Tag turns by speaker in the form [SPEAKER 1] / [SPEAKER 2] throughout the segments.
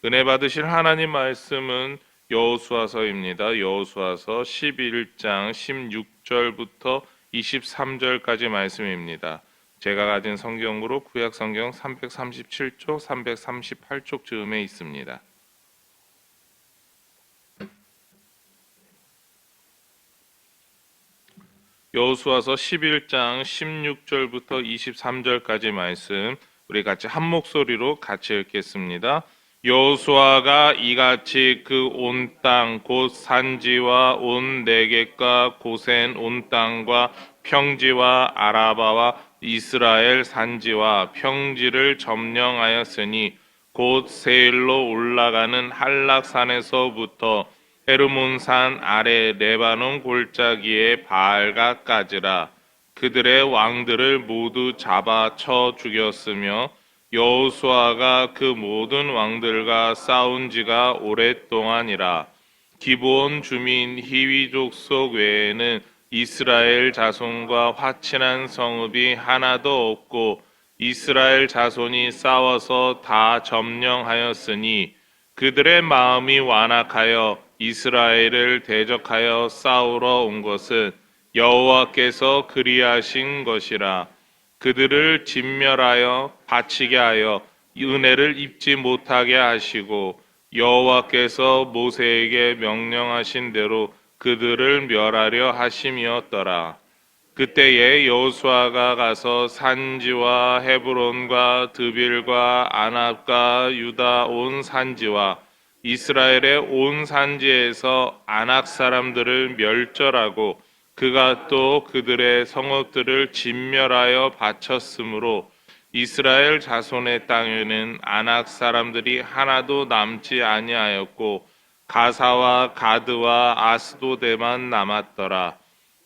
[SPEAKER 1] 은혜 받으실 하나님 말씀은 여호수아서입니다. 여호수아서 11장 16절부터 23절까지 말씀입니다. 제가 가진 성경으로 구약 성경 337쪽, 338쪽 즈음에 있습니다. 여호수아서 11장 16절부터 23절까지 말씀 우리 같이 한 목소리로 같이 읽겠습니다. 여호수아가 이같이 그 온 땅 곧 산지와 온 내겝과 고센 온 땅과 평지와 아라바와 이스라엘 산지와 평지를 점령하였으니 곧 세일로 올라가는 한락산에서부터 헤르몬산 아래 레바논 골짜기의 바알가까지라. 그들의 왕들을 모두 잡아 쳐 죽였으며 여호수아가 그 모든 왕들과 싸운 지가 오랫동안이라. 기브온 주민 히위 족속 외에는 이스라엘 자손과 화친한 성읍이 하나도 없고 이스라엘 자손이 싸워서 다 점령하였으니 그들의 마음이 완악하여 이스라엘을 대적하여 싸우러 온 것은 여호와께서 그리하신 것이라. 그들을 진멸하여 바치게 하여 은혜를 입지 못하게 하시고 여호와께서 모세에게 명령하신 대로 그들을 멸하려 하심이었더라. 그때에 여호수아가 가서 산지와 헤브론과 드빌과 아납과 유다 온 산지와 이스라엘의 온 산지에서 아낙 사람들을 멸절하고 그가 또 그들의 성읍들을 진멸하여 바쳤으므로 이스라엘 자손의 땅에는 아낙 사람들이 하나도 남지 아니하였고 가사와 가드와 아스도데만 남았더라.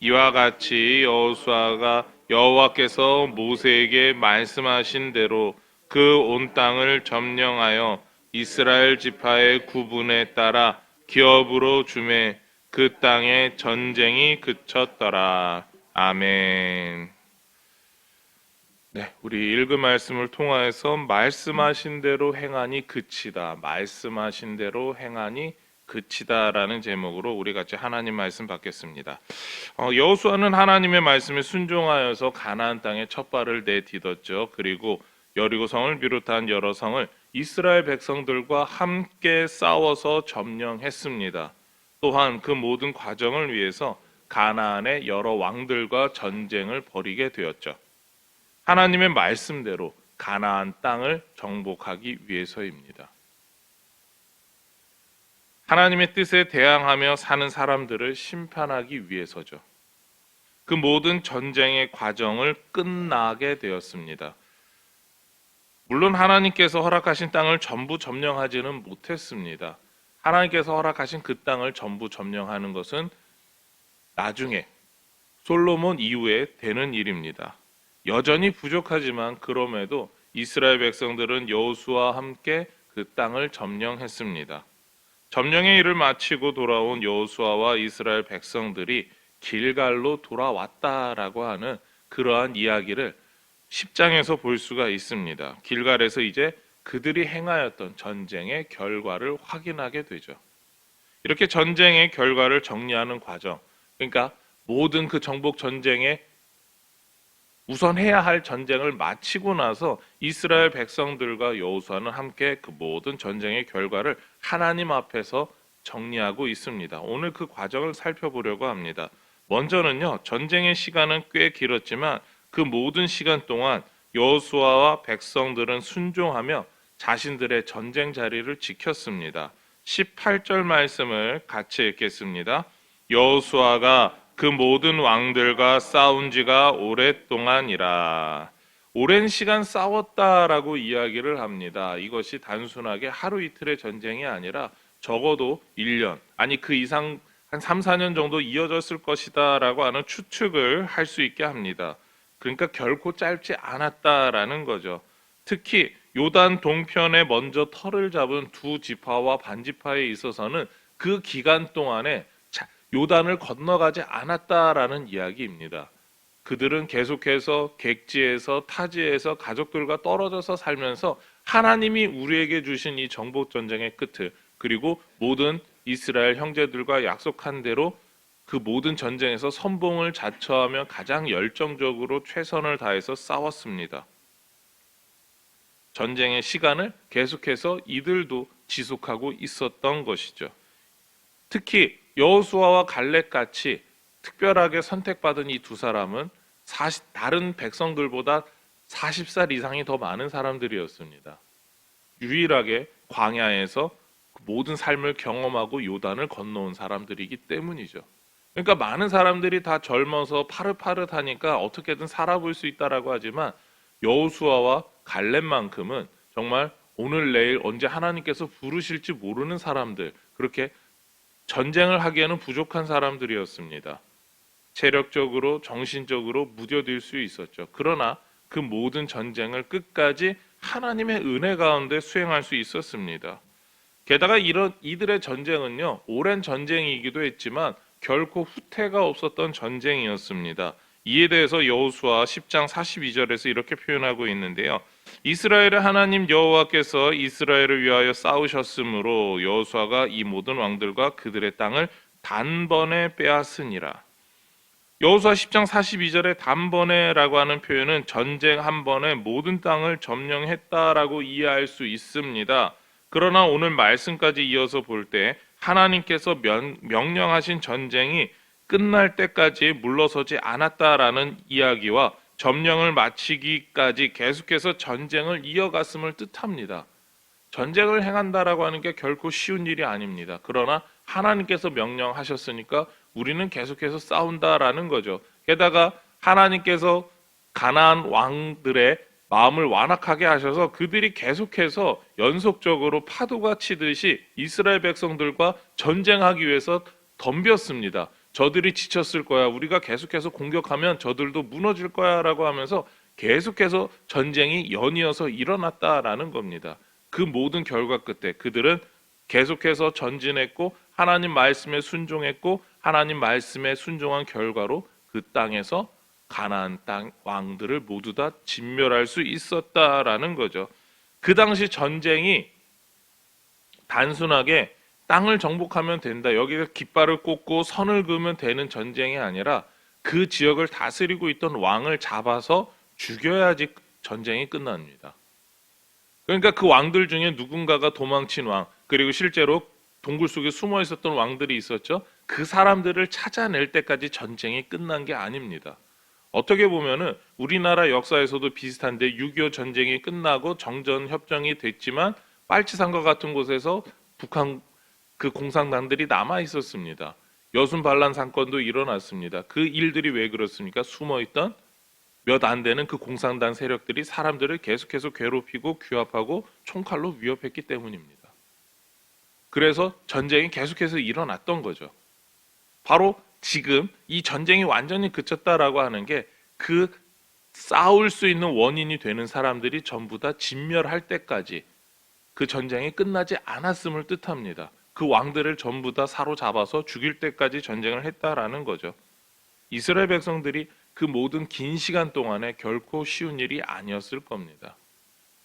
[SPEAKER 1] 이와 같이 여호수아가 여호와께서 모세에게 말씀하신 대로 그 온 땅을 점령하여 이스라엘 지파의 구분에 따라 기업으로 주매 그 땅에 전쟁이 그쳤더라. 아멘. 네, 우리 읽은 말씀을 통하여서 말씀하신 대로 행하니 그치다. 말씀하신 대로 행하니 그치다라는 제목으로 우리 같이 하나님 말씀 받겠습니다. 여호수아는 하나님의 말씀에 순종하여서 가나안 땅에 첫 발을 내딛었죠. 그리고 여리고성을 비롯한 여러 성을 이스라엘 백성들과 함께 싸워서 점령했습니다. 또한 그 모든 과정을 위해서 가나안의 여러 왕들과 전쟁을 벌이게 되었죠. 하나님의 말씀대로 가나안 땅을 정복하기 위해서입니다. 하나님의 뜻에 대항하며 사는 사람들을 심판하기 위해서죠. 그 모든 전쟁의 과정을 끝나게 되었습니다. 물론 하나님께서 허락하신 땅을 전부 점령하지는 못했습니다. 하나님께서 허락하신 그 땅을 전부 점령하는 것은 나중에 솔로몬 이후에 되는 일입니다. 여전히 부족하지만 그럼에도 이스라엘 백성들은 여호수아와 함께 그 땅을 점령했습니다. 점령의 일을 마치고 돌아온 여호수아와 이스라엘 백성들이 길갈로 돌아왔다라고 하는 그러한 이야기를 10장에서 볼 수가 있습니다. 길갈에서 이제 그들이 행하였던 전쟁의 결과를 확인하게 되죠. 이렇게 전쟁의 결과를 정리하는 과정, 그러니까 모든 그 정복 전쟁에 우선 해야 할 전쟁을 마치고 나서 이스라엘 백성들과 여호수아는 함께 그 모든 전쟁의 결과를 하나님 앞에서 정리하고 있습니다. 오늘 그 과정을 살펴보려고 합니다. 먼저는요, 전쟁의 시간은 꽤 길었지만 그 모든 시간 동안 여호수아와 백성들은 순종하며 자신들의 전쟁 자리를 지켰습니다. 18절 말씀을 같이 읽겠습니다. 여호수아가 그 모든 왕들과 싸운 지가 오랫동안이라. 오랜 시간 싸웠다라고 이야기를 합니다. 이것이 단순하게 하루 이틀의 전쟁이 아니라 적어도 1년, 아니 그 이상 한 3, 4년 정도 이어졌을 것이다 라고 하는 추측을 할 수 있게 합니다. 그러니까 결코 짧지 않았다라는 거죠. 특히 요단 동편에 먼저 터를 잡은 두 지파와 반지파에 있어서는 그 기간 동안에 요단을 건너가지 않았다라는 이야기입니다. 그들은 계속해서 객지에서 타지에서 가족들과 떨어져서 살면서 하나님이 우리에게 주신 이 정복 전쟁의 끝을, 그리고 모든 이스라엘 형제들과 약속한 대로 그 모든 전쟁에서 선봉을 자처하며 가장 열정적으로 최선을 다해서 싸웠습니다. 전쟁의 시간을 계속해서 이들도 지속하고 있었던 것이죠. 특히 여호수아와 갈렙 같이 특별하게 선택받은 이 두 사람은 다른 백성들보다 40살 이상이 더 많은 사람들이었습니다. 유일하게 광야에서 모든 삶을 경험하고 요단을 건너온 사람들이기 때문이죠. 그러니까 많은 사람들이 다 젊어서 파릇파릇하니까 어떻게든 살아볼 수 있다라고 하지만 여호수아와 갈렙만큼은 정말 오늘 내일 언제 하나님께서 부르실지 모르는 사람들, 그렇게 전쟁을 하기에는 부족한 사람들이었습니다. 체력적으로 정신적으로 무뎌질 수 있었죠. 그러나 그 모든 전쟁을 끝까지 하나님의 은혜 가운데 수행할 수 있었습니다. 게다가 이들의 전쟁은요, 오랜 전쟁이기도 했지만 결코 후퇴가 없었던 전쟁이었습니다. 이에 대해서 여호수아 10장 42절에서 이렇게 표현하고 있는데요. 이스라엘의 하나님 여호와께서 이스라엘을 위하여 싸우셨으므로 여호수아가 이 모든 왕들과 그들의 땅을 단번에 빼앗으니라. 여호수아 10장 42절에 단번에라고 하는 표현은 전쟁 한 번에 모든 땅을 점령했다라고 이해할 수 있습니다. 그러나 오늘 말씀까지 이어서 볼 때 하나님께서 명령하신 전쟁이 끝날 때까지 물러서지 않았다라는 이야기와 점령을 마치기까지 계속해서 전쟁을 이어갔음을 뜻합니다. 전쟁을 행한다라고 하는 게 결코 쉬운 일이 아닙니다. 그러나 하나님께서 명령하셨으니까 우리는 계속해서 싸운다라는 거죠. 게다가 하나님께서 가나안 왕들의 마음을 완악하게 하셔서 그들이 계속해서 연속적으로 파도가 치듯이 이스라엘 백성들과 전쟁하기 위해서 덤볐습니다. 저들이 지쳤을 거야. 우리가 계속해서 공격하면 저들도 무너질 거야 라고 하면서 계속해서 전쟁이 연이어서 일어났다라는 겁니다. 그 모든 결과 끝에 그들은 계속해서 전진했고 하나님 말씀에 순종했고 하나님 말씀에 순종한 결과로 그 땅에서 가나안 땅 왕들을 모두 다 진멸할 수 있었다라는 거죠. 그 당시 전쟁이 단순하게 땅을 정복하면 된다, 여기서 깃발을 꽂고 선을 그으면 되는 전쟁이 아니라 그 지역을 다스리고 있던 왕을 잡아서 죽여야지 전쟁이 끝납니다. 그러니까 그 왕들 중에 누군가가 도망친 왕, 그리고 실제로 동굴 속에 숨어 있었던 왕들이 있었죠. 그 사람들을 찾아낼 때까지 전쟁이 끝난 게 아닙니다. 어떻게 보면은 우리나라 역사에서도 비슷한데 6.25 전쟁이 끝나고 정전 협정이 됐지만 빨치산과 같은 곳에서 북한 그 공산당들이 남아 있었습니다. 여순 반란 사건도 일어났습니다. 그 일들이 왜 그렇습니까? 숨어있던 몇 안 되는 그 공산당 세력들이 사람들을 계속해서 괴롭히고 규합하고 총칼로 위협했기 때문입니다. 그래서 전쟁이 계속해서 일어났던 거죠. 바로 지금 이 전쟁이 완전히 그쳤다라고 하는 게 그 싸울 수 있는 원인이 되는 사람들이 전부 다 진멸할 때까지 그 전쟁이 끝나지 않았음을 뜻합니다. 그 왕들을 전부 다 사로잡아서 죽일 때까지 전쟁을 했다라는 거죠. 이스라엘 백성들이 그 모든 긴 시간 동안에 결코 쉬운 일이 아니었을 겁니다.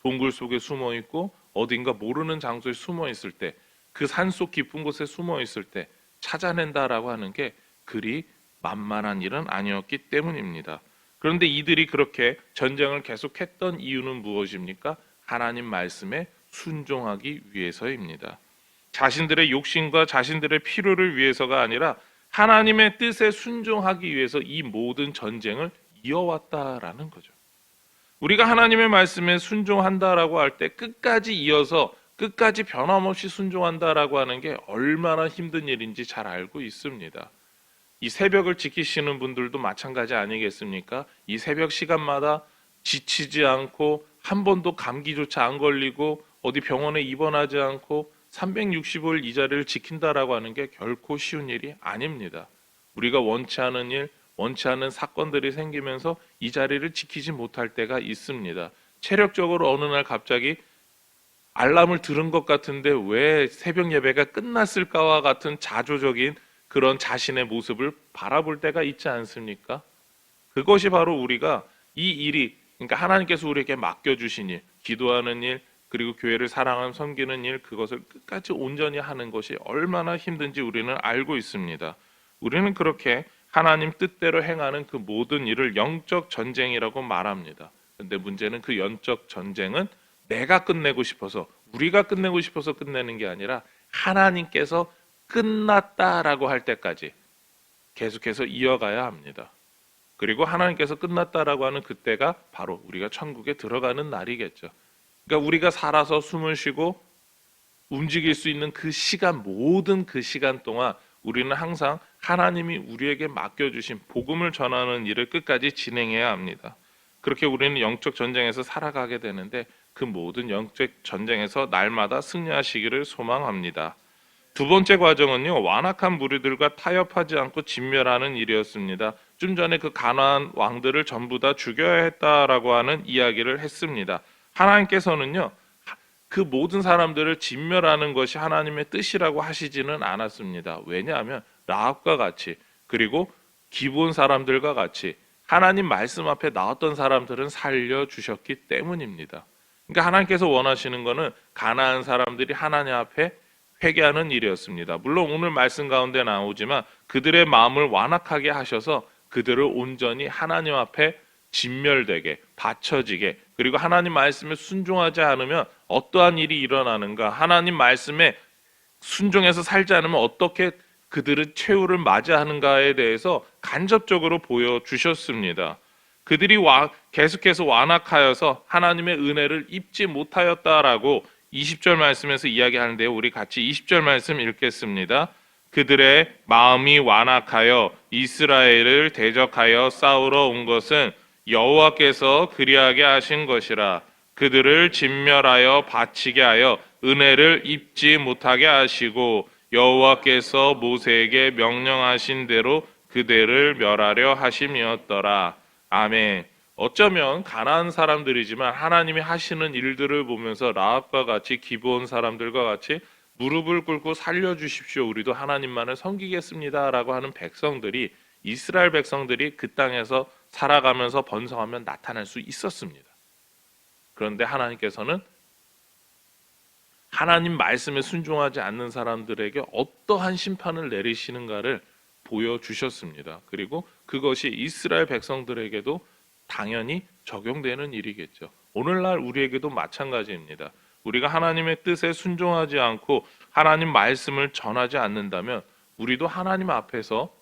[SPEAKER 1] 동굴 속에 숨어 있고 어딘가 모르는 장소에 숨어 있을 때, 그 산속 깊은 곳에 숨어 있을 때 찾아낸다라고 하는 게 그리 만만한 일은 아니었기 때문입니다. 그런데 이들이 그렇게 전쟁을 계속했던 이유는 무엇입니까? 하나님 말씀에 순종하기 위해서입니다. 자신들의 욕심과 자신들의 필요를 위해서가 아니라 하나님의 뜻에 순종하기 위해서 이 모든 전쟁을 이어왔다라는 거죠. 우리가 하나님의 말씀에 순종한다라고 할 때 끝까지 이어서 끝까지 변함없이 순종한다라고 하는 게 얼마나 힘든 일인지 잘 알고 있습니다. 이 새벽을 지키시는 분들도 마찬가지 아니겠습니까? 이 새벽 시간마다 지치지 않고 한 번도 감기조차 안 걸리고 어디 병원에 입원하지 않고 365일 이 자리를 지킨다라고 하는 게 결코 쉬운 일이 아닙니다. 우리가 원치 않은 일, 원치 않은 사건들이 생기면서 이 자리를 지키지 못할 때가 있습니다. 체력적으로 어느 날 갑자기 알람을 들은 것 같은데 왜 새벽 예배가 끝났을까와 같은 자조적인 그런 자신의 모습을 바라볼 때가 있지 않습니까? 그것이 바로 우리가 이 일이, 그러니까 하나님께서 우리에게 맡겨주신 일, 기도하는 일, 그리고 교회를 사랑하며 섬기는 일, 그것을 끝까지 온전히 하는 것이 얼마나 힘든지 우리는 알고 있습니다. 우리는 그렇게 하나님 뜻대로 행하는 그 모든 일을 영적 전쟁이라고 말합니다. 근데 문제는 그 영적 전쟁은 내가 끝내고 싶어서, 우리가 끝내고 싶어서 끝내는 게 아니라 하나님께서 끝났다라고 할 때까지 계속해서 이어가야 합니다. 그리고 하나님께서 끝났다라고 하는 그때가 바로 우리가 천국에 들어가는 날이겠죠. 그러니까 우리가 살아서 숨을 쉬고 움직일 수 있는 그 시간, 모든 그 시간 동안 우리는 항상 하나님이 우리에게 맡겨주신 복음을 전하는 일을 끝까지 진행해야 합니다. 그렇게 우리는 영적 전쟁에서 살아가게 되는데 그 모든 영적 전쟁에서 날마다 승리하시기를 소망합니다. 두 번째 과정은요, 완악한 무리들과 타협하지 않고 진멸하는 일이었습니다. 좀 전에 그 가나안 왕들을 전부 다 죽여야 했다라고 하는 이야기를 했습니다. 하나님께서는요, 그 모든 사람들을 진멸하는 것이 하나님의 뜻이라고 하시지는 않았습니다. 왜냐하면 라합과 같이, 그리고 기브온 사람들과 같이 하나님 말씀 앞에 나왔던 사람들은 살려주셨기 때문입니다. 그러니까 하나님께서 원하시는 것은 가나안 사람들이 하나님 앞에 회개하는 일이었습니다. 물론 오늘 말씀 가운데 나오지만 그들의 마음을 완악하게 하셔서 그들을 온전히 하나님 앞에 진멸되게, 받쳐지게, 그리고 하나님 말씀에 순종하지 않으면 어떠한 일이 일어나는가, 하나님 말씀에 순종해서 살지 않으면 어떻게 그들은 최후를 맞이하는가에 대해서 간접적으로 보여주셨습니다. 그들이 계속해서 완악하여서 하나님의 은혜를 입지 못하였다라고 20절 말씀에서 이야기하는데요. 우리 같이 20절 말씀 읽겠습니다. 그들의 마음이 완악하여 이스라엘을 대적하여 싸우러 온 것은 여호와께서 그리하게 하신 것이라. 그들을 진멸하여 바치게 하여 은혜를 입지 못하게 하시고 여호와께서 모세에게 명령하신 대로 그들을 멸하려 하심이었더라. 아멘. 어쩌면 가나안 사람들이지만 하나님이 하시는 일들을 보면서 라합과 같이 기브온 사람들과 같이 무릎을 꿇고 살려주십시오, 우리도 하나님만을 섬기겠습니다라고 하는 백성들이, 이스라엘 백성들이 그 땅에서 살아가면서 번성하면 나타날 수 있었습니다. 그런데 하나님께서는 하나님 말씀에 순종하지 않는 사람들에게 어떠한 심판을 내리시는가를 보여주셨습니다. 그리고 그것이 이스라엘 백성들에게도 당연히 적용되는 일이겠죠. 오늘날 우리에게도 마찬가지입니다. 우리가 하나님의 뜻에 순종하지 않고 하나님 말씀을 전하지 않는다면 우리도 하나님 앞에서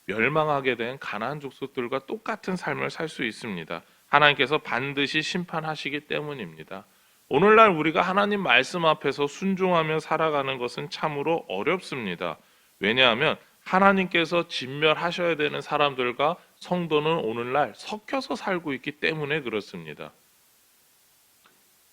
[SPEAKER 1] 멸망하게 된 가나안 족속들과 똑같은 삶을 살 수 있습니다. 하나님께서 반드시 심판하시기 때문입니다. 오늘날 우리가 하나님 말씀 앞에서 순종하며 살아가는 것은 참으로 어렵습니다. 왜냐하면 하나님께서 진멸하셔야 되는 사람들과 성도는 오늘날 섞여서 살고 있기 때문에 그렇습니다.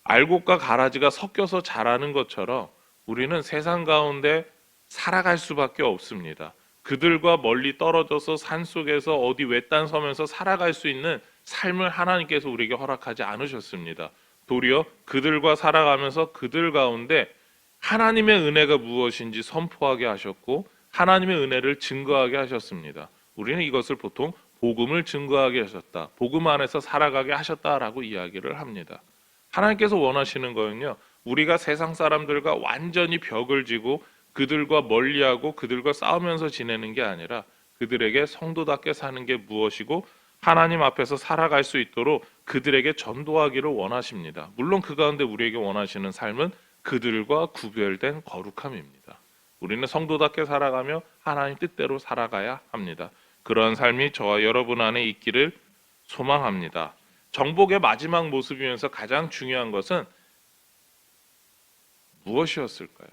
[SPEAKER 1] 알곡과 가라지가 섞여서 자라는 것처럼 우리는 세상 가운데 살아갈 수밖에 없습니다. 그들과 멀리 떨어져서 산속에서 어디 외딴 섬에서 살아갈 수 있는 삶을 하나님께서 우리에게 허락하지 않으셨습니다. 도리어 그들과 살아가면서 그들 가운데 하나님의 은혜가 무엇인지 선포하게 하셨고 하나님의 은혜를 증거하게 하셨습니다. 우리는 이것을 보통 복음을 증거하게 하셨다, 복음 안에서 살아가게 하셨다라고 이야기를 합니다. 하나님께서 원하시는 거는요, 우리가 세상 사람들과 완전히 벽을 지고 그들과 멀리하고 그들과 싸우면서 지내는 게 아니라 그들에게 성도답게 사는 게 무엇이고 하나님 앞에서 살아갈 수 있도록 그들에게 전도하기를 원하십니다. 물론 그 가운데 우리에게 원하시는 삶은 그들과 구별된 거룩함입니다. 우리는 성도답게 살아가며 하나님 뜻대로 살아가야 합니다. 그런 삶이 저와 여러분 안에 있기를 소망합니다. 정복의 마지막 모습이면서 가장 중요한 것은 무엇이었을까요?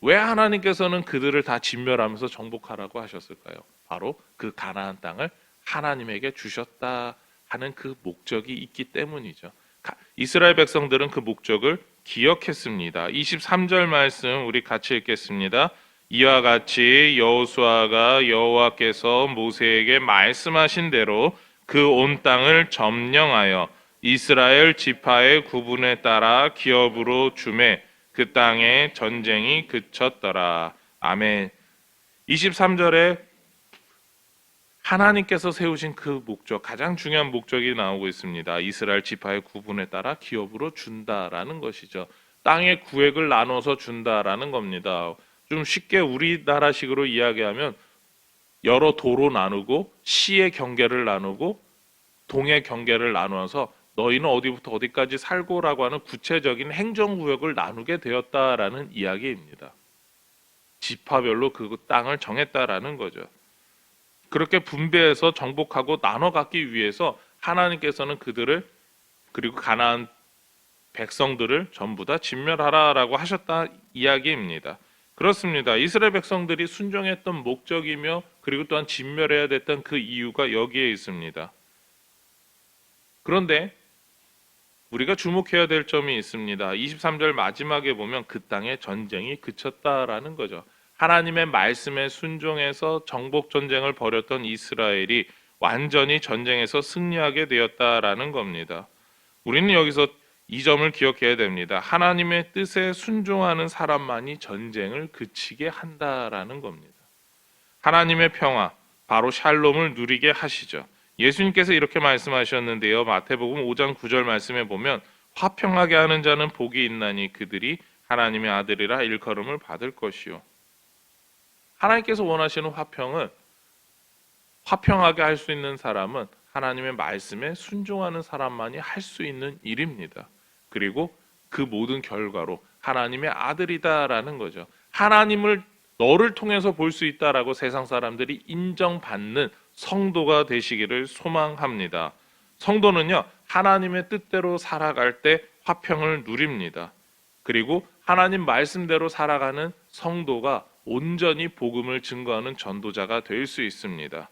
[SPEAKER 1] 왜 하나님께서는 그들을 다 진멸하면서 정복하라고 하셨을까요? 바로 그 가나안 땅을 하나님에게 주셨다 하는 그 목적이 있기 때문이죠. 이스라엘 백성들은 그 목적을 기억했습니다. 23절 말씀 우리 같이 읽겠습니다. 이와 같이 여호수아가 여호와께서 모세에게 말씀하신 대로 그 온 땅을 점령하여 이스라엘 지파의 구분에 따라 기업으로 주매 그 땅에 전쟁이 그쳤더라. 아멘. 23절에 하나님께서 세우신 그 목적, 가장 중요한 목적이 나오고 있습니다. 이스라엘 지파의 구분에 따라 기업으로 준다라는 것이죠. 땅의 구획을 나눠서 준다라는 겁니다. 좀 쉽게 우리나라식으로 이야기하면 여러 도로 나누고 시의 경계를 나누고 동의 경계를 나누어서 너희는 어디부터 어디까지 살고라고 하는 구체적인 행정구역을 나누게 되었다라는 이야기입니다. 지파별로 그 땅을 정했다라는 거죠. 그렇게 분배해서 정복하고 나눠 갖기 위해서 하나님께서는 그들을 그리고 가나안 백성들을 전부 다 진멸하라라고 하셨다 이야기입니다. 그렇습니다. 이스라엘 백성들이 순종했던 목적이며 그리고 또한 진멸해야 됐던 그 이유가 여기에 있습니다. 그런데 우리가 주목해야 될 점이 있습니다. 23절 마지막에 보면 그 땅에 전쟁이 그쳤다라는 거죠. 하나님의 말씀에 순종해서 정복 전쟁을 벌였던 이스라엘이 완전히 전쟁에서 승리하게 되었다라는 겁니다. 우리는 여기서 이 점을 기억해야 됩니다. 하나님의 뜻에 순종하는 사람만이 전쟁을 그치게 한다라는 겁니다. 하나님의 평화, 바로 샬롬을 누리게 하시죠. 예수님께서 이렇게 말씀하셨는데요. 마태복음 5장 9절 말씀에 보면 화평하게 하는 자는 복이 있나니 그들이 하나님의 아들이라 일컬음을 받을 것이요. 하나님께서 원하시는 화평은 화평하게 할 수 있는 사람은 하나님의 말씀에 순종하는 사람만이 할 수 있는 일입니다. 그리고 그 모든 결과로 하나님의 아들이다라는 거죠. 하나님을 너를 통해서 볼 수 있다라고 세상 사람들이 인정받는 성도가 되시기를 소망합니다. 성도는요, 하나님의 뜻대로 살아갈 때 화평을 누립니다. 그리고 하나님 말씀대로 살아가는 성도가 온전히 복음을 증거하는 전도자가 될 수 있습니다.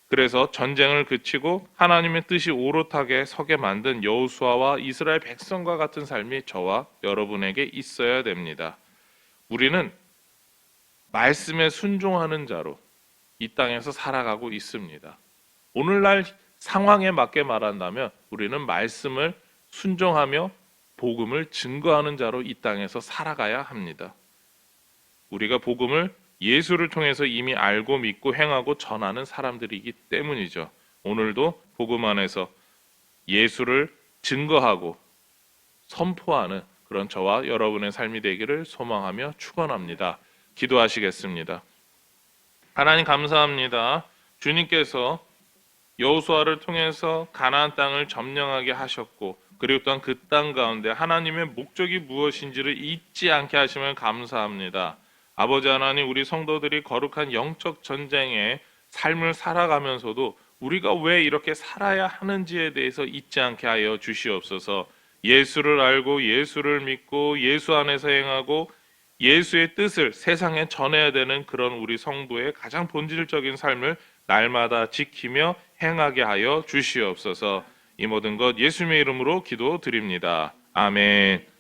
[SPEAKER 1] 그래서 전쟁을 그치고 하나님의 뜻이 오롯하게 서게 만든 여호수아와 이스라엘 백성과 같은 삶이 저와 여러분에게 있어야 됩니다. 우리는 말씀에 순종하는 자로 이 땅에서 살아가고 있습니다. 오늘날 상황에 맞게 말한다면 우리는 말씀을 순종하며 복음을 증거하는 자로 이 땅에서 살아가야 합니다. 우리가 복음을 예수를 통해서 이미 알고 믿고 행하고 전하는 사람들이기 때문이죠. 오늘도 복음 안에서 예수를 증거하고 선포하는 그런 저와 여러분의 삶이 되기를 소망하며 축원합니다. 기도하시겠습니다. 하나님 감사합니다. 주님께서 여호수아를 통해서 가나안 땅을 점령하게 하셨고 그리고 또한 그 땅 가운데 하나님의 목적이 무엇인지를 잊지 않게 하시면 감사합니다. 아버지 하나님, 우리 성도들이 거룩한 영적 전쟁의 삶을 살아가면서도 우리가 왜 이렇게 살아야 하는지에 대해서 잊지 않게 하여 주시옵소서. 예수를 알고 예수를 믿고 예수 안에서 행하고 예수의 뜻을 세상에 전해야 되는 그런 우리 성도의 가장 본질적인 삶을 날마다 지키며 행하게 하여 주시옵소서. 이 모든 것 예수님의 이름으로 기도드립니다. 아멘.